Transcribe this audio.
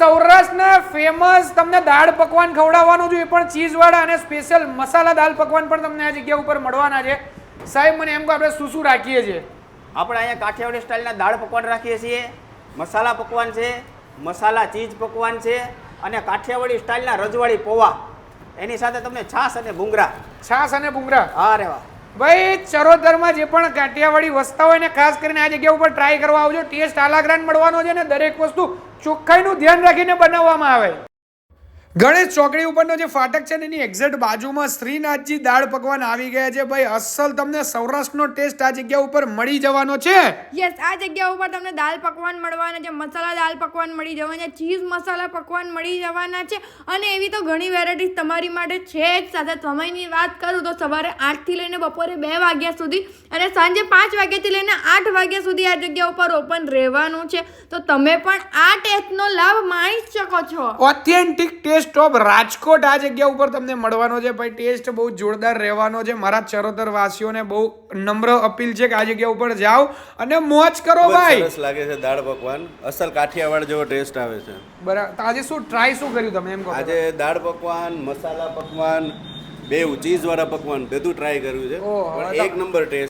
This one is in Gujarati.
સૌરાષ્ટ્રના ફેમસ તમને દાળ પકવાન ખવડાવવાનું છે, એ પણ ચીઝ વાળા અને સ્પેશિયલ મસાલા દાળ પકવાન પણ તમને આ જગ્યા ઉપર મળવાના છે. સાહેબ મને એમ કહો આપણે શું શું રાખીએ છીએ? આપણે અહીંયા કાઠિયાવાડી સ્ટાઇલના દાળ પકવાન રાખીએ છીએ, મસાલા પકવાન છે, મસાલા ચીઝ પકવાન છે અને કાઠિયાવાડી સ્ટાઇલના રજવાડી પૌવા, એની સાથે તમને છાશ અને ભૂંગરા. છાશ અને ભૂંગરા. અરે વાહ ભાઈ ચરોતરમાં જે પણ કાઠિયાવાડી વસતા હોય ને ખાસ કરીને આ જગ્યા ઉપર ટ્રાય કરવા આવજો. ટેસ્ટ આલાગ્રાન મળવાનો છે ને દરેક વસ્તુ ચોખ્ખાઈનું ધ્યાન રાખીને બનાવવામાં આવે. ગણેશ ચોકડી ઉપરનો જે ફાટક છે ને એની એક્ઝેક્ટ બાજુમાં શ્રીનાથજી દાળ પકવાન આવી ગયા છે. ભાઈ અસલ તમને સૌરાષ્ટ્રનો ટેસ્ટ આ જગ્યા ઉપર મળી જવાનો છે. યસ, આ જગ્યા ઉપર તમને દાળ પકવાન મળવાના છે, મસાલા દાળ પકવાન મળી જવાના છે, ચીઝ મસાલા પકવાન મળી જવાના છે અને એવી તો ઘણી વેરાયટીઝ તમારી માટે છે જ. સાથે સમયની વાત કરું તો સવારે 8 થી લઈને બપોરે 2 વાગ્યા સુધી અને સાંજે 5 વાગ્યાથી લઈને 8 વાગ્યા સુધી આ જગ્યા ઉપર ઓપન રહેવાનું છે. તો તમે પણ આ ટેસ્ટનો લાભ માણી શકો છો. ઓથેન્ટિક ટેસ્ટ ઓફ રાજકોટ આ જગ્યા ઉપર તમને મળવાનો છે. ભાઈ ટેસ્ટ બહુ જોરદાર રહેવાનો છે. મારા ચરોતર વાસીઓને બહુ નમ્ર અપીલ છે કે આ જગ્યા ઉપર જાઓ અને મોજ કરો. ભાઈ સરસ લાગે છે દાળ પકવાન, અસલ કાઠિયાવાડ જેવો ટેસ્ટ આવે છે. બરાબર. તો આજે શું ટ્રાય શું કર્યું તમે એમ કહો? આજે દાળ પકવાન, મસાલા પકવાન, બેઉ ચીઝ વાળા પકવાન બધું ટ્રાય કર્યું છે. ઓહો, પણ એક નંબર ટેસ્ટ.